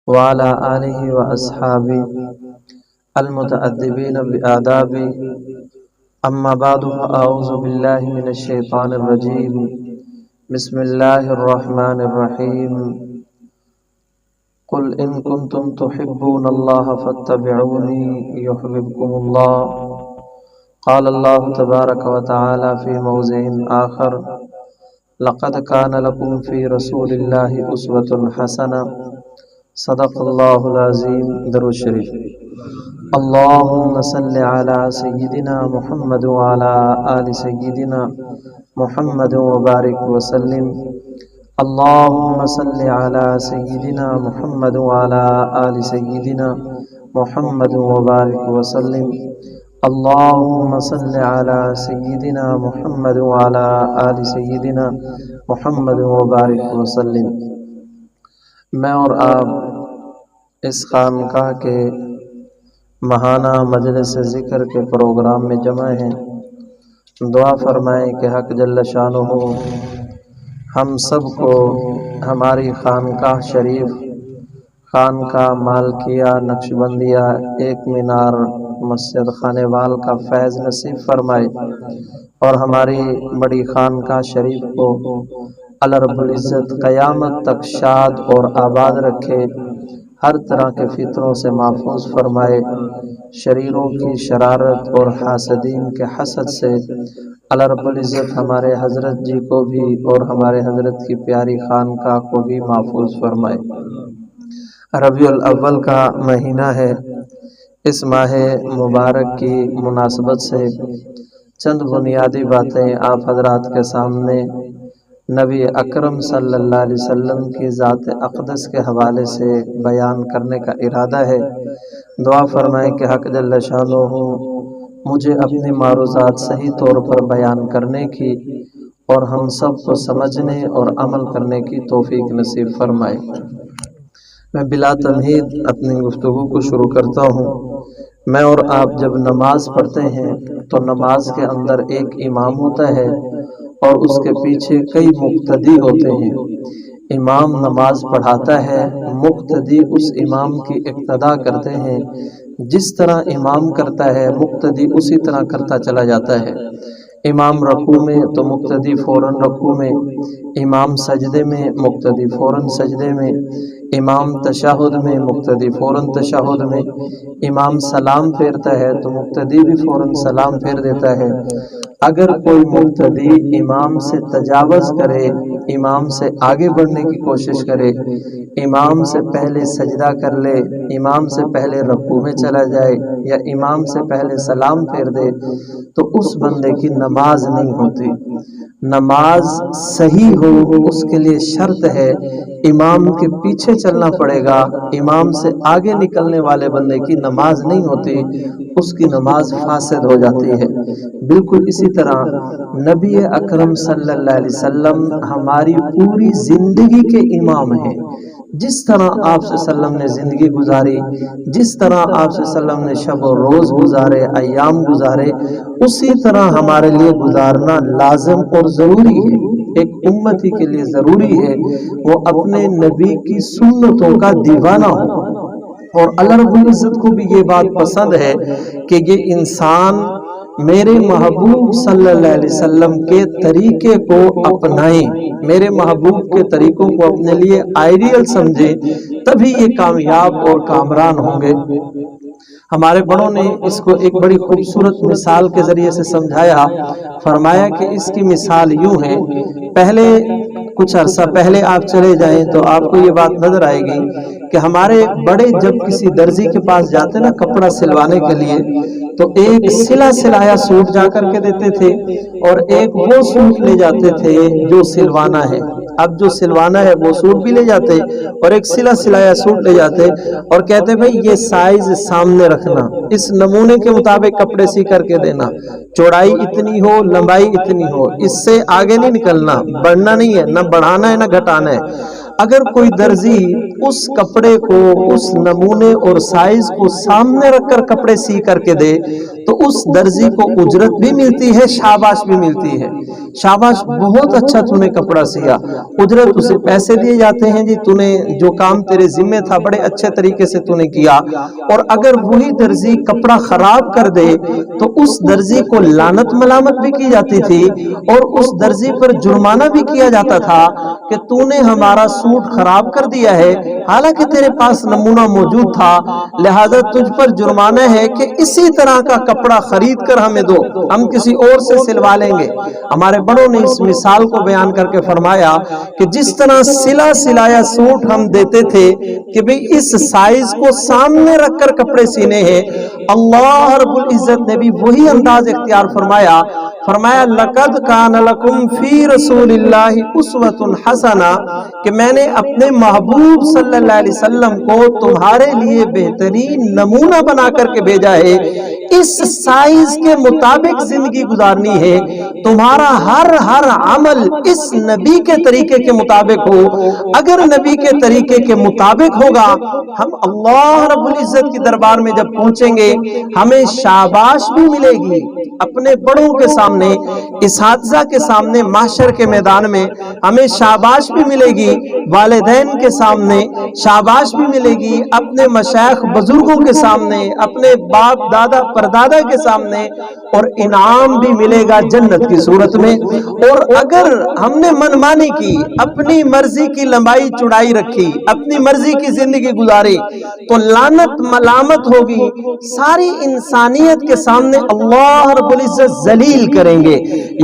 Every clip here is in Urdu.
وعلى آله وأصحابه المتأدبين بآداب. أما بعد فأعوذ بالله من الشيطان الرجيم. بسم الله الرحمن الرحيم. قل إن كنتم تحبون الله فاتبعوني يحببكم الله. قال الله تبارك وتعالى في موضع آخر: لقد كان لكم في رسول الله أسوة حسنة. صدق اللہ العظیم. درود شریف. اللہم صل علی سیدنا محمد وعلی آل سیدنا محمد وبارک وسلم. اللہم صل علی سیدنا محمد وعلی آل سیدنا محمد وبارک وسلم. اللہم صل علی سیدنا محمد وعلی آل سیدنا محمد وبارک وسلم. میں اور آپ اس خانقاہ کے ماہانہ مجلس ذکر کے پروگرام میں جمع ہیں. دعا فرمائیں کہ حق جل شانہ ہم سب کو ہماری خانقاہ شریف، خانقاہ مالکیہ نقشبندیہ ایک مینار مسجد خانوال کا فیض نصیب فرمائے اور ہماری بڑی خانقاہ شریف کو اللہ رب العزت قیامت تک شاد اور آباد رکھے، ہر طرح کے فتنوں سے محفوظ فرمائے، شریروں کی شرارت اور حاسدین کے حسد سے اللہ رب العزت ہمارے حضرت جی کو بھی اور ہمارے حضرت کی پیاری خانقاہ کو بھی محفوظ فرمائے. ربیع الاول کا مہینہ ہے. اس ماہ مبارک کی مناسبت سے چند بنیادی باتیں آپ حضرات کے سامنے نبی اکرم صلی اللہ علیہ وسلم کی ذات اقدس کے حوالے سے بیان کرنے کا ارادہ ہے. دعا فرمائیں کہ حق جل شانہ مجھے اپنے معروضات صحیح طور پر بیان کرنے کی اور ہم سب کو سمجھنے اور عمل کرنے کی توفیق نصیب فرمائے. میں بلا تمہید اپنی گفتگو کو شروع کرتا ہوں. میں اور آپ جب نماز پڑھتے ہیں تو نماز کے اندر ایک امام ہوتا ہے اور اس کے پیچھے کئی مقتدی ہوتے ہیں. امام نماز پڑھاتا ہے، مقتدی اس امام کی اقتداء کرتے ہیں. جس طرح امام کرتا ہے مقتدی اسی طرح کرتا چلا جاتا ہے. امام رکوع میں تو مقتدی فوراً رکوع میں، امام سجدے میں مقتدی فوراً سجدے میں، امام تشہد میں مقتدی فوراً تشہد میں، امام سلام پھیرتا ہے تو مقتدی بھی فوراً سلام پھیر دیتا ہے. اگر کوئی مقتدی امام سے تجاوز کرے، امام سے آگے بڑھنے کی کوشش کرے، امام سے پہلے سجدہ کر لے، امام سے پہلے رکوع میں چلا جائے یا امام سے پہلے سلام پھیر دے تو اس بندے کی نماز نہیں ہوتی. نماز صحیح ہو اس کے لیے شرط ہے امام کے پیچھے چلنا پڑے گا. امام سے آگے نکلنے والے بندے کی نماز نہیں ہوتی، اس کی نماز فاسد ہو جاتی ہے. بالکل اسی طرح نبی اکرم صلی اللہ علیہ وسلم ہماری پوری زندگی کے امام ہیں. جس طرح آپ صلی اللہ علیہ وسلم نے زندگی گزاری، جس طرح آپ صلی اللہ علیہ وسلم نے شب و روز گزارے، ایام گزارے، اسی طرح ہمارے لیے گزارنا لازم اور ضروری ہے. ایک امتی کے لیے ضروری ہے وہ اپنے نبی کی سنتوں کا دیوانہ ہو. اور اللہ رب العزت کو بھی یہ بات پسند ہے کہ یہ انسان میرے محبوب صلی اللہ علیہ وسلم کے طریقے کو اپنائیں، میرے محبوب کے طریقوں کو اپنے لیے آئیڈیل سمجھیں، تبھی یہ کامیاب اور کامران ہوں گے. ہمارے بڑوں نے اس کو ایک بڑی خوبصورت مثال کے ذریعے سے سمجھایا. فرمایا کہ اس کی مثال یوں ہے، پہلے کچھ عرصہ پہلے آپ چلے جائیں تو آپ کو یہ بات نظر آئے گی کہ ہمارے بڑے جب کسی درزی کے پاس جاتے نا کپڑا سلوانے کے لیے تو ایک سلا سلایا سوٹ جا کر کے دیتے تھے اور ایک وہ سوٹ لے جاتے تھے جو سلوانا ہے. اب جو سلوانا ہے وہ سوٹ بھی لے جاتے اور ایک سلا سلایا سوٹ لے جاتے اور کہتے بھئی یہ سائز سامنے رکھنا، اس نمونے کے مطابق کپڑے سی کر کے دینا، چوڑائی اتنی ہو لمبائی اتنی ہو، اس سے آگے نہیں نکلنا، بڑھنا نہیں ہے، نہ بڑھانا ہے نہ گھٹانا ہے. اگر کوئی درزی اس کپڑے کو، اس نمونے اور سائز کو سامنے رکھ کر کپڑے سی کر کے دے تو اس درزی کو اجرت بھی ملتی ہے، شاباش بھی ملتی ہے، شاباش بہت اچھا تو نے کپڑا سیا، اجرت اسے پیسے دیے جاتے ہیں، جی تو نے جو کام تیرے ذمہ تھا بڑے اچھے طریقے سے تو نے کیا۔ اور اگر وہی درزی کپڑا خراب کر دے تو اس درزی کو لعنت ملامت بھی کی جاتی تھی اور اس درزی پر جرمانہ بھی کیا جاتا تھا کہ تو نے ہمارا سوٹ خراب کر دیا ہے، حالانکہ تیرے پاس نمونہ موجود تھا، لہذا تجھ پر جرمانہ ہے کہ اسی طرح کا کپڑا خرید کر ہمیں دو، ہم کسی اور سے سلوا لیں گے۔ ہمارے بڑوں نے اس مثال کو بیان کر کے فرمایا کہ جس طرح سلا سلایا سوٹ ہم دیتے تھے کہ بھئی اس سائز کو سامنے رکھ کر کپڑے سینے ہیں، اللہ رب العزت نے بھی وہی انداز اختیار فرمایا، فرمایا لَقَدْ كَانَ لَكُمْ فِي رَسُولِ اللَّهِ أُسْوَةٌ حَسَنَةٌ کہ میں نے اپنے محبوب صلی اللہ علیہ وسلم کو تمہارے لیے بہترین نمونہ بنا کر کے بھیجا ہے، اس سائز کے مطابق زندگی گزارنی ہے، تمہارا ہر عمل اس نبی کے طریقے کے مطابق ہو، اگر نبی کے طریقے کے مطابق ہوگا ہم اللہ رب العزت کی دربار میں جب پہنچیں گے ہمیں شاباش بھی ملے گی، اپنے بڑوں کے سامنے، اساتذہ کے سامنے، محشر کے میدان میں ہمیں شاباش بھی ملے گی، والدین کے سامنے شاباش بھی ملے گی، اپنے مشائخ بزرگوں کے سامنے، اپنے باپ دادا پردادا کے سامنے، اور انعام بھی ملے گا جنت کی صورت میں۔ اور اگر ہم نے منمانی کی، اپنی مرضی کی لمبائی چوڑائی رکھی، اپنی مرضی کی زندگی گزاری تو لعنت ملامت ہوگی، ساری انسانیت کے سامنے اللہ رب العزت ذلیل کریں گے۔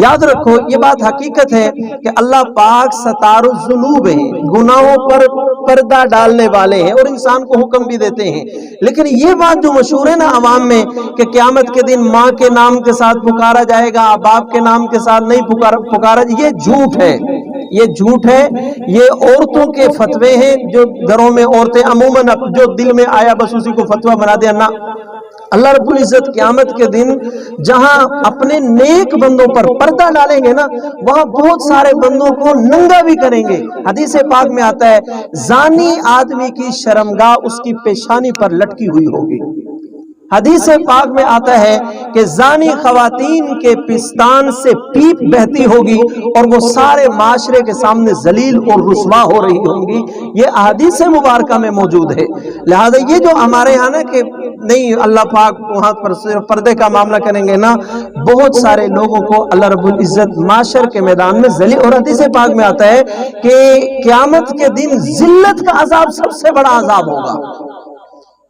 یاد رکھو یہ بات حقیقت ہے کہ اللہ پاک ستار الذنوب ہیں، گناہوں پر پردہ ڈالنے والے ہیں اور انسان کو حکم بھی دیتے ہیں، لیکن یہ بات جو مشہور ہے نا عوام میں کہ قیامت کے دن ماں کے نام کے ساتھ پکارا جائے گا، باپ کے نام کے ساتھ نہیں پکارا، یہ جھوٹ ہے، یہ جھوٹ ہے، یہ عورتوں کے فتوے ہیں جو گھروں میں عورتیں عموماً جو دل میں آیا بس اسی کو فتویٰ بنا دیا۔ نہ، اللہ رب العزت قیامت کے دن جہاں اپنے نیک بندوں پر پردہ ڈالیں گے نا وہاں بہت سارے بندوں کو ننگا بھی کریں گے۔ حدیث پاک میں آتا ہے زانی آدمی کی شرمگاہ اس کی پیشانی پر لٹکی ہوئی ہوگی، حدیث پاک میں آتا ہے کہ زانی خواتین کے پستان سے پیپ بہتی ہوگی اور وہ سارے معاشرے کے سامنے ذلیل اور رسوا ہو رہی ہوں گی، یہ احادیث مبارکہ میں موجود ہے۔ لہذا یہ جو ہمارے یہاں نا کہ نہیں اللہ پاک وہاں پر صرف پردے کا معاملہ کریں گے نا، بہت سارے لوگوں کو اللہ رب العزت معاشر کے میدان میں ذلیل، اور حدیث پاک میں آتا ہے کہ قیامت کے دن ذلت کا عذاب سب سے بڑا عذاب ہوگا،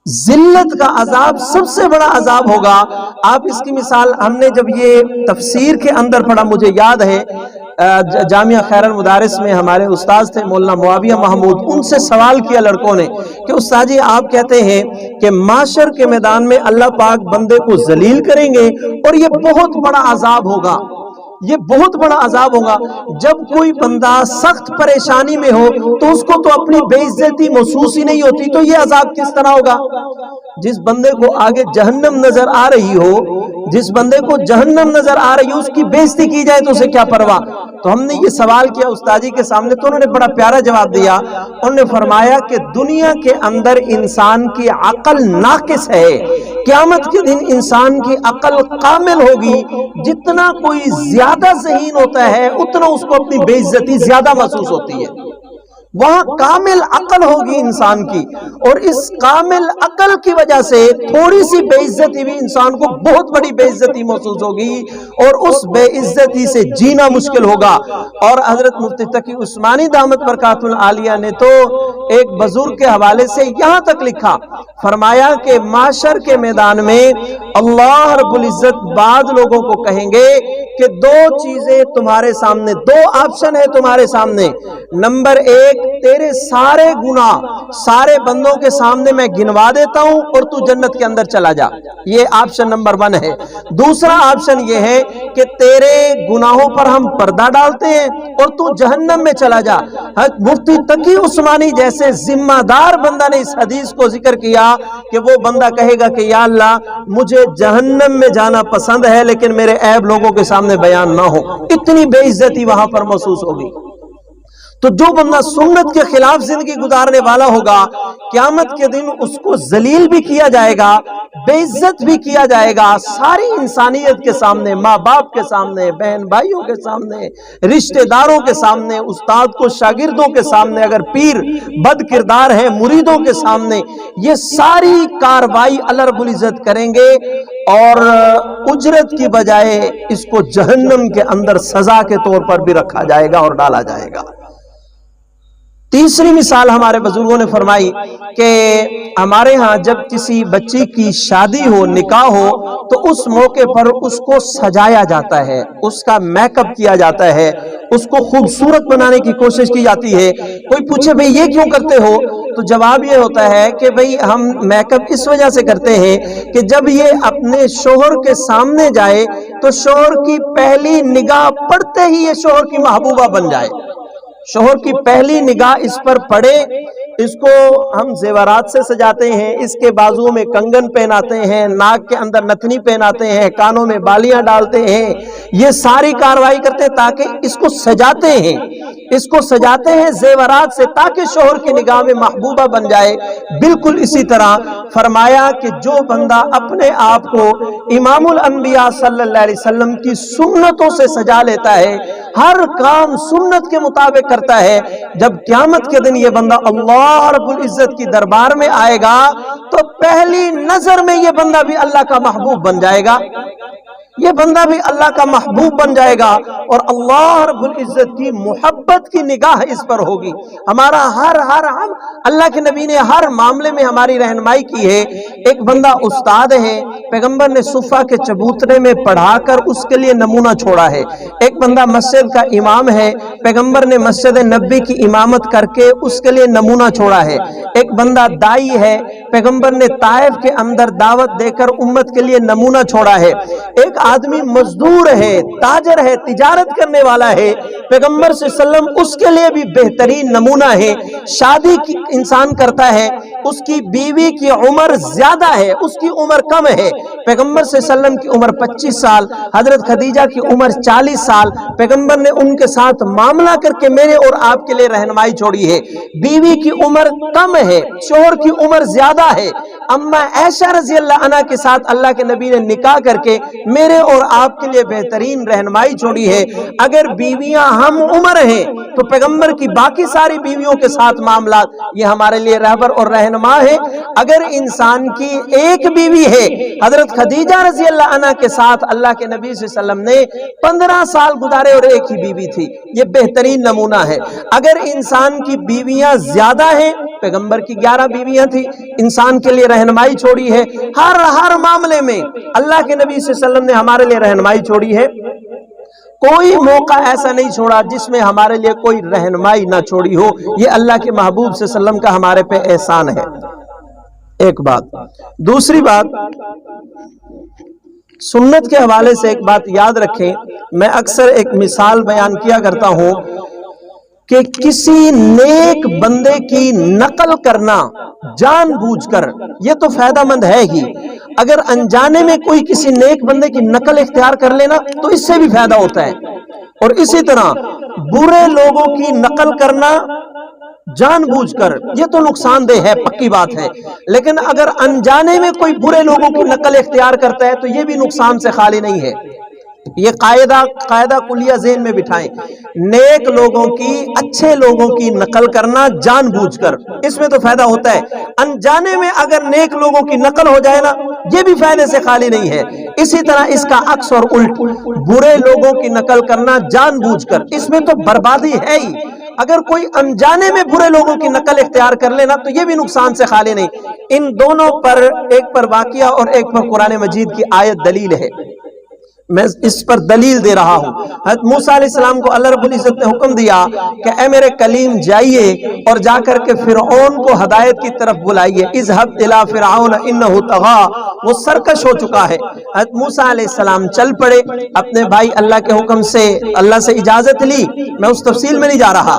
ذلت کا عذاب سب سے بڑا عذاب ہوگا۔ آپ اس کی مثال ہم نے جب یہ تفسیر کے اندر پڑھا، مجھے یاد ہے جامعہ خیر المدارس میں ہمارے استاذ تھے مولانا معاویہ محمود، ان سے سوال کیا لڑکوں نے کہ استاد جی آپ کہتے ہیں کہ معاشر کے میدان میں اللہ پاک بندے کو ذلیل کریں گے اور یہ بہت بڑا عذاب ہوگا، یہ بہت بڑا عذاب ہوگا، جب کوئی بندہ سخت پریشانی میں ہو تو اس کو تو اپنی بے عزتی محسوس ہی نہیں ہوتی، تو یہ عذاب کس طرح ہوگا؟ جس بندے کو آگے جہنم نظر آ رہی ہو، جس بندے کو جہنم نظر آ رہی ہو اس کی بے عزتی کی جائے تو اسے کیا پرواہ؟ تو ہم نے یہ سوال کیا استاد جی کے سامنے تو انہوں نے بڑا پیارا جواب دیا، انہوں نے فرمایا کہ دنیا کے اندر انسان کی عقل ناقص ہے، قیامت کے دن انسان کی عقل کامل ہوگی، جتنا کوئی زیادہ ذہین ہوتا ہے اتنا اس کو اپنی بے عزتی زیادہ محسوس ہوتی ہے، وہاں کامل عقل ہوگی انسان کی، اور اس کامل عقل کی وجہ سے تھوڑی سی بے عزتی بھی انسان کو بہت بڑی بے عزتی محسوس ہوگی اور اس بے عزتی سے جینا مشکل ہوگا۔ اور حضرت مفتی تقی عثمانی دامت برکاتہ العالیہ نے تو ایک بزرگ کے حوالے سے یہاں تک لکھا، فرمایا کہ معاشر کے میدان میں اللہ رب العزت بعض لوگوں کو کہیں گے کہ دو چیزیں تمہارے سامنے، دو آپشن ہے تمہارے سامنے، نمبر ایک تیرے سارے گناہ سارے بندوں کے سامنے میں گنوا دیتا ہوں اور تو جنت کے اندر چلا جا، یہ آپشن نمبر 1 ہے۔ دوسرا آپشن یہ ہے کہ تیرے گناہوں پر ہم پردہ ڈالتے ہیں اور تو جہنم میں چلا جا۔ مفتی تقی عثمانی جیسے ذمہ دار بندہ نے اس حدیث کو ذکر کیا کہ وہ بندہ کہے گا کہ یا اللہ مجھے جہنم میں جانا پسند ہے لیکن میرے عیب لوگوں کے سامنے بیان نہ ہو، اتنی بے عزتی وہاں پر محسوس ہوگی۔ تو جو بندہ سنت کے خلاف زندگی گزارنے والا ہوگا قیامت کے دن اس کو ذلیل بھی کیا جائے گا، بے عزت بھی کیا جائے گا، ساری انسانیت کے سامنے، ماں باپ کے سامنے، بہن بھائیوں کے سامنے، رشتہ داروں کے سامنے، استاد کو شاگردوں کے سامنے، اگر پیر بد کردار ہے مریدوں کے سامنے، یہ ساری کاروائی اللہ رب العزت کریں گے اور اجرت کی بجائے اس کو جہنم کے اندر سزا کے طور پر بھی رکھا جائے گا اور ڈالا جائے گا۔ تیسری مثال ہمارے بزرگوں نے فرمائی کہ ہمارے ہاں جب کسی بچی کی شادی ہو، نکاح ہو، تو اس موقع پر اس کو سجایا جاتا ہے، اس کا میک اپ کیا جاتا ہے، اس کو خوبصورت بنانے کی کوشش کی جاتی ہے۔ کوئی پوچھے بھئی یہ کیوں کرتے ہو؟ تو جواب یہ ہوتا ہے کہ بھئی ہم میک اپ اس وجہ سے کرتے ہیں کہ جب یہ اپنے شوہر کے سامنے جائے تو شوہر کی پہلی نگاہ پڑتے ہی یہ شوہر کی محبوبہ بن جائے، شوہر کی پہلی نگاہ اس پر پڑے۔ اس کو ہم زیورات سے سجاتے ہیں، اس کے بازو میں کنگن پہناتے ہیں، ناک کے اندر نتنی پہناتے ہیں، کانوں میں بالیاں ڈالتے ہیں، یہ ساری کاروائی کرتے ہیں تاکہ اس کو سجاتے ہیں، اس کو سجاتے ہیں زیورات سے تاکہ شوہر کی نگاہ میں محبوبہ بن جائے۔ بالکل اسی طرح فرمایا کہ جو بندہ اپنے آپ کو امام الانبیاء صلی اللہ علیہ وسلم کی سنتوں سے سجا لیتا ہے، ہر کام سنت کے مطابق کرتا ہے، جب قیامت کے دن یہ بندہ اللہ رب العزت کی دربار میں آئے گا تو پہلی نظر میں یہ بندہ بھی اللہ کا محبوب بن جائے گا، یہ بندہ بھی اللہ کا محبوب بن جائے گا اور اللہ رب العزت کی محبت کی نگاہ اس پر ہوگی۔ ہمارا ہر ہم اللہ کے نبی نے ہر معاملے میں ہماری رہنمائی کی ہے۔ ایک بندہ استاد ہے، پیغمبر نے صفہ کے چبوترے میں پڑھا کر اس کے لیے نمونہ چھوڑا ہے۔ ایک بندہ مسجد کا امام ہے، پیغمبر نے مسجد نبی کی امامت کر کے اس کے لیے نمونہ چھوڑا ہے۔ ایک بندہ دائی ہے، پیغمبر نے طائف کے اندر دعوت دے کر امت کے لیے نمونہ چھوڑا ہے۔ ایک آدمی مزدور ہے، تاجر ہے، تجارت کرنے والا ہے، پیغمبر صلی اللہ علیہ وسلم اس کے لیے بھی بہترین نمونہ ہے۔ شادی کی انسان کرتا ہے، اس کی بیوی کی عمر زیادہ ہے، اس کی عمر کم ہے، پیغمبر صلی اللہ علیہ وسلم کی عمر 25 سال، حضرت خدیجہ کی عمر 40 سال، پیغمبر نے ان کے ساتھ معاملہ کر کے میرے اور آپ کے لیے رہنمائی چھوڑی ہے۔ بیوی کی عمر کم ہے، شوہر کی عمر زیادہ ہے، اما عائشہ رضی اللہ عنہ کے ساتھ اللہ کے نبی نے نکاح کر کے میرے اور آپ کے لیے بہترین رہنمائی چھوڑی ہے۔ اگر بیویاں ہم عمر ہیں تو پیغمبر کی باقی ساری بیویوں کے ساتھ معاملات یہ ہمارے لیے رہبر اور رہنما ہے۔ اگر انسان کی ایک بیوی ہے، حضرت خدیجہ رضی اللہ عنہ کے ساتھ اللہ کے نبی صلی اللہ علیہ وسلم نے 15 سال گزارے اور ایک ہی بیوی تھی، یہ بہترین نمونہ ہے۔ اگر انسان کی بیویاں زیادہ ہیں، پیغمبر کی 11 بیویاں تھی، انسان کے لیے رہنمائی چھوڑی ہے۔ ہر معاملے میں اللہ کے نبی صلی اللہ علیہ وسلم نے ہمارے لیے رہنمائی چھوڑی ہے۔ کوئی موقع ایسا نہیں چھوڑا جس میں ہمارے لیے کوئی رہنمائی نہ چھوڑی ہو۔ یہ اللہ کے محبوب صلی اللہ علیہ وسلم کا ہمارے پہ احسان ہے۔ ایک بات۔ دوسری بات، سنت کے حوالے سے ایک بات یاد رکھیں، میں اکثر ایک مثال بیان کیا کرتا ہوں کہ کسی نیک بندے کی نقل کرنا جان بوجھ کر یہ تو فائدہ مند ہے ہی، اگر انجانے میں کوئی کسی نیک بندے کی نقل اختیار کر لینا تو اس سے بھی فائدہ ہوتا ہے، اور اسی طرح برے لوگوں کی نقل کرنا جان بوجھ کر یہ تو نقصان دہ ہے، پکی بات ہے، لیکن اگر انجانے میں کوئی برے لوگوں کی نقل اختیار کرتا ہے تو یہ بھی نقصان سے خالی نہیں ہے۔ یہ قاعدہ کلیہ ذہن میں بٹھائیں، نیک لوگوں کی، اچھے لوگوں کی نقل کرنا جان بوجھ کر، اس میں تو فائدہ ہوتا ہے۔ انجانے میں اگر نیک لوگوں کی نقل ہو جائے نا، یہ بھی فائدے سے خالی نہیں ہے۔ اسی طرح اس کا عکس اور الٹ، برے لوگوں کی نقل کرنا جان بوجھ کر، اس میں تو بربادی ہے ہی۔ اگر کوئی انجانے میں برے لوگوں کی نقل اختیار کر لینا تو یہ بھی نقصان سے خالی نہیں۔ ان دونوں پر، ایک پر واقعہ اور ایک پر قرآن مجید کی آیت دلیل ہے، میں اس پر دلیل دے رہا ہوں۔ حضرت موسیٰ علیہ السلام کو اللہ رب العزت نے حکم دیا کہ اے میرے کلیم جائیے اور جا کر کے فرعون کو ہدایت کی طرف بلائیے، اذهب الى فرعون انه طغى، وہ سرکش ہو چکا ہے۔ حضرت موسیٰ علیہ السلام چل پڑے، اپنے بھائی اللہ کے حکم سے، اللہ سے اجازت لی، میں اس تفصیل میں نہیں جا رہا۔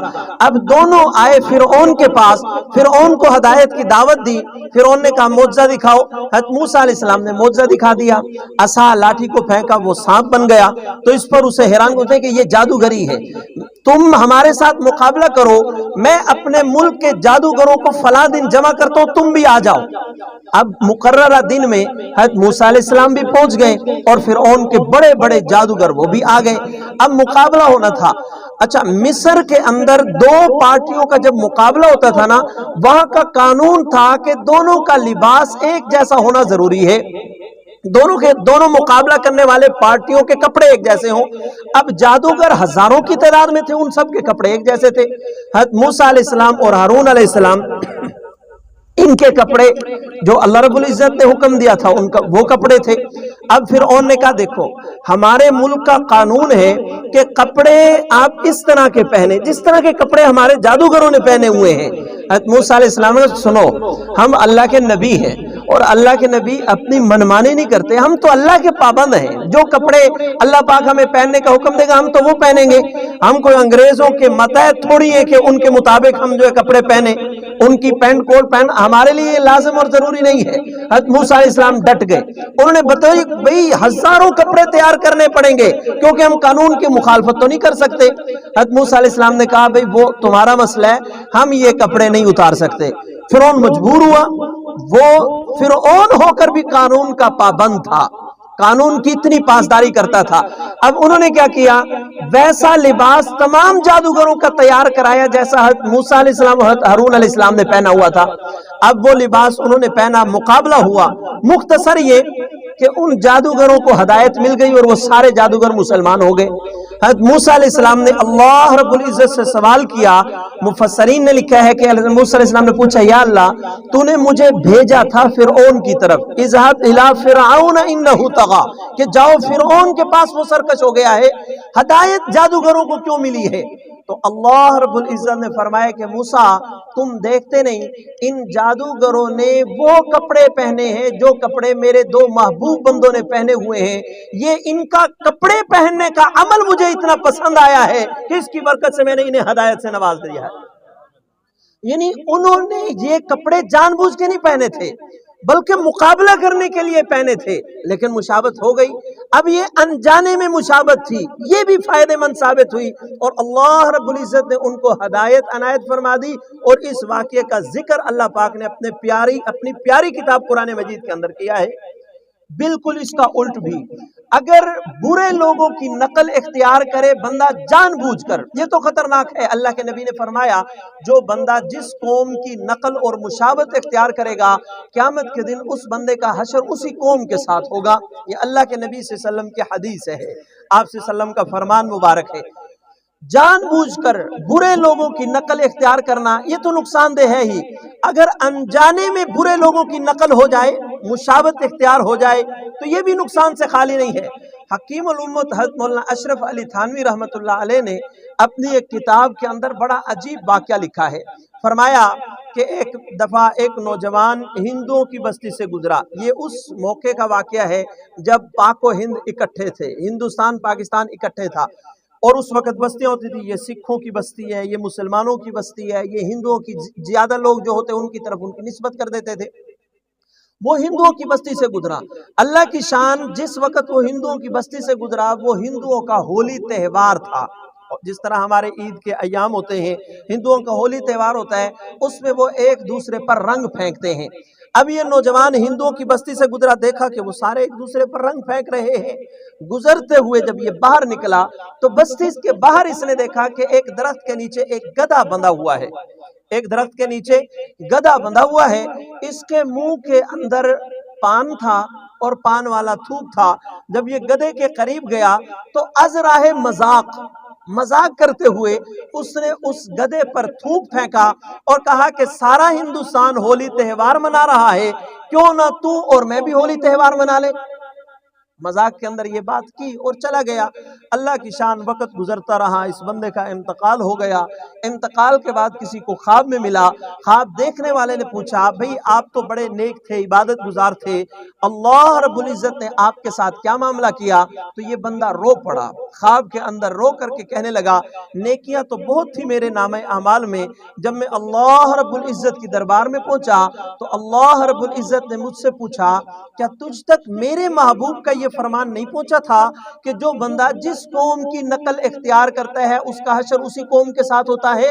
اب دونوں آئے فرعون کے پاس، فرعون کو ہدایت کی دعوت دی، فرعون نے کہا معجزہ دکھاؤ، حضرت موسیٰ علیہ السلام نے معجزہ دکھا دیا، عصا لاٹھی کو پھینکا وہ سانپ بن گیا، تو اس پر اسے حیران ہوتے ہیں کہ یہ جادوگری ہے۔ تم ہمارے ساتھ مقابلہ کرو، میں اپنے ملک کے جادوگروں کو فلاں دن جمع کرتا ہوں، تم بھی آ جاؤ۔ اب مقررہ دن میں حضرت موسیٰ علیہ السلام بھی پہنچ گئے اور فرعون کے بڑے بڑے جادوگر وہ بھی آ گئے، اب مقابلہ ہونا تھا۔ اچھا، مصر کے اندر دو پارٹیوں کا جب مقابلہ ہوتا تھا نا، وہاں کا قانون تھا کہ دونوں کا لباس ایک جیسا ہونا ضروری ہے، دونوں مقابلہ کرنے والے پارٹیوں کے کپڑے ایک جیسے ہوں۔ اب جادوگر ہزاروں کی تعداد میں تھے، ان سب کے کپڑے ایک جیسے تھے۔ حضرت موسیٰ علیہ السلام اور ہارون علیہ السلام، ان کے کپڑے جو اللہ رب العزت نے حکم دیا تھا ان کا وہ کپڑے تھے۔ اب فرعون نے کہا دیکھو ہمارے ملک کا قانون ہے کہ کپڑے آپ اس طرح کے پہنے جس طرح کے کپڑے ہمارے جادوگروں نے پہنے ہوئے ہیں۔ حضرت موسیٰ علیہ السلام نے سنو، ہم اللہ کے نبی ہیں اور اللہ کے نبی اپنی منمانی نہیں کرتے، ہم تو اللہ کے پابند ہیں، جو کپڑے اللہ پاک ہمیں پہننے کا حکم دے گا ہم تو وہ پہنیں گے۔ ہم کوئی انگریزوں کے متحد تھوڑی ہے کہ ان کے مطابق ہم جو ہے کپڑے پہنے، ان کی پینٹ کوٹ پہن ہمارے لیے لازم اور ضروری نہیں ہے۔ حضرت موسیٰ علیہ السلام ڈٹ گئے، انہوں نے بتایا بھئی ہزاروں کپڑے تیار کرنے پڑیں گے کیونکہ ہم قانون کی مخالفت تو نہیں کر سکتے۔ حضرت موسیٰ علیہ السلام نے کہا بھئی وہ تمہارا مسئلہ ہے، ہم یہ کپڑے نہیں اتار سکتے۔ فرعون مجبور ہوا، وہ فرعون ہو کر بھی قانون کا پابند تھا، قانون کی اتنی پاسداری کرتا تھا۔ اب انہوں نے کیا کیا، ویسا لباس تمام جادوگروں کا تیار کرایا جیسا حضرت موسیٰ علیہ السلام اور حضرت ہارون علیہ السلام نے پہنا ہوا تھا۔ اب وہ لباس انہوں نے پہنا، مقابلہ ہوا۔ مختصر یہ کہ ان جادوگروں کو ہدایت مل گئی اور وہ سارے جادوگر مسلمان ہو گئے۔ حضرت موسیٰ علیہ السلام نے اللہ رب العزت سے سوال کیا، مفسرین نے لکھا ہے کہ حضرت موسیٰ علیہ السلام نے پوچھا یا اللہ تو نے مجھے بھیجا تھا فرعون کی طرف، اذهب الى فرعون انه طغى، کہ جاؤ فرعون کے پاس وہ سرکش ہو گیا ہے، ہدایت جادوگروں کو کیوں ملی ہے؟ تو اللہ رب العزت نے فرمایا کہ موسیٰ تم دیکھتے نہیں ان جادوگروں نے وہ کپڑے پہنے ہیں جو کپڑے میرے دو محبوب بندوں نے پہنے ہوئے ہیں، یہ ان کا کپڑے پہننے کا عمل مجھے اتنا پسند آیا ہے کہ اس کی برکت سے میں نے انہیں ہدایت سے نواز دیا ہے۔ یعنی انہوں نے یہ کپڑے جان بوجھ کے نہیں پہنے تھے بلکہ مقابلہ کرنے کے لیے پہنے تھے، لیکن مشابہت ہو گئی۔ اب یہ انجانے میں مشابہت تھی، یہ بھی فائدہ مند ثابت ہوئی اور اللہ رب العزت نے ان کو ہدایت عنایت فرما دی۔ اور اس واقعے کا ذکر اللہ پاک نے اپنی پیاری کتاب قرآن مجید کے اندر کیا ہے۔ بالکل اس کا الٹ بھی، اگر برے لوگوں کی نقل اختیار کرے بندہ جان بوجھ کر، یہ تو خطرناک ہے۔ اللہ کے نبی نے فرمایا جو بندہ جس قوم کی نقل اور مشابہت اختیار کرے گا قیامت کے دن اس بندے کا حشر اسی قوم کے ساتھ ہوگا۔ یہ اللہ کے نبی صلی اللہ علیہ وسلم کی حدیث ہے، آپ صلی اللہ علیہ وسلم کا فرمان مبارک ہے۔ جان بوجھ کر برے لوگوں کی نقل اختیار کرنا یہ تو نقصان دہ ہے ہی، اگر انجانے میں برے لوگوں کی نقل ہو جائے، مشابہت اختیار ہو جائے تو یہ بھی نقصان سے خالی نہیں ہے۔ حکیم الامت حضرت مولانا اشرف علی تھانوی رحمۃ اللہ علیہ نے اپنی ایک کتاب کے اندر بڑا عجیب واقعہ لکھا ہے۔ فرمایا کہ ایک دفعہ ایک نوجوان ہندوؤں کی بستی سے گزرا، یہ اس موقع کا واقعہ ہے جب پاک و ہند اکٹھے تھے، ہندوستان پاکستان اکٹھے تھا اور اس وقت بستیاں ہوتی تھی، یہ سکھوں کی بستی ہے، یہ مسلمانوں کی بستی ہے، یہ ہندوؤں کی، زیادہ لوگ جو ہوتے ان کی طرف ان کی نسبت کر دیتے تھے۔ وہ ہندوؤں کی بستی سے گزرا، اللہ کی شان جس وقت وہ ہندوؤں کی بستی سے گزرا وہ ہندوؤں کا ہولی تہوار تھا۔ جس طرح ہمارے عید کے ایام ہوتے ہیں، ہندوؤں کا ہولی تہوار ہوتا ہے، اس میں وہ ایک دوسرے پر رنگ پھینکتے ہیں۔ اب یہ نوجوان ہندوؤں کی بستی سے گزرا، دیکھا کہ وہ سارے ایک دوسرے پر رنگ پھینک رہے ہیں۔ گزرتے ہوئے جب یہ باہر نکلا تو بستی کے باہر اس نے دیکھا کہ ایک درخت کے نیچے ایک گدھا بندھا ہوا ہے، ایک درخت کے نیچے گدھا بندھا ہوا ہے، اس کے منہ کے اندر پان تھا اور پان والا تھوک تھا۔ جب یہ گدھے کے قریب گیا تو از راہ مذاق کرتے ہوئے اس نے اس گدھے پر تھوک پھینکا اور کہا کہ سارا ہندوستان ہولی تہوار منا رہا ہے، کیوں نہ تو اور میں بھی ہولی تہوار منا لے۔ مذاق کے اندر یہ بات کی اور چلا گیا۔ اللہ کی شان وقت گزرتا رہا، اس بندے کا انتقال ہو گیا۔ انتقال کے بعد کسی کو خواب میں ملا، خواب دیکھنے والے نے پوچھا بھئی آپ تو بڑے نیک تھے، عبادت گزار تھے، اللہ رب العزت نے آپ کے ساتھ کیا معاملہ کیا؟ تو یہ بندہ رو پڑا، خواب کے اندر رو کر کے کہنے لگا نیکیاں تو بہت تھی میرے نامہ اعمال میں، جب میں اللہ رب العزت کی دربار میں پہنچا تو اللہ رب العزت نے مجھ سے پوچھا کیا تجھ تک میرے محبوب کا یہ فرمان نہیں پہنچا تھا کہ جو بندہ جس قوم کی نقل اختیار کرتا ہے اس کا حشر اسی قوم کے ساتھ ہوتا ہے؟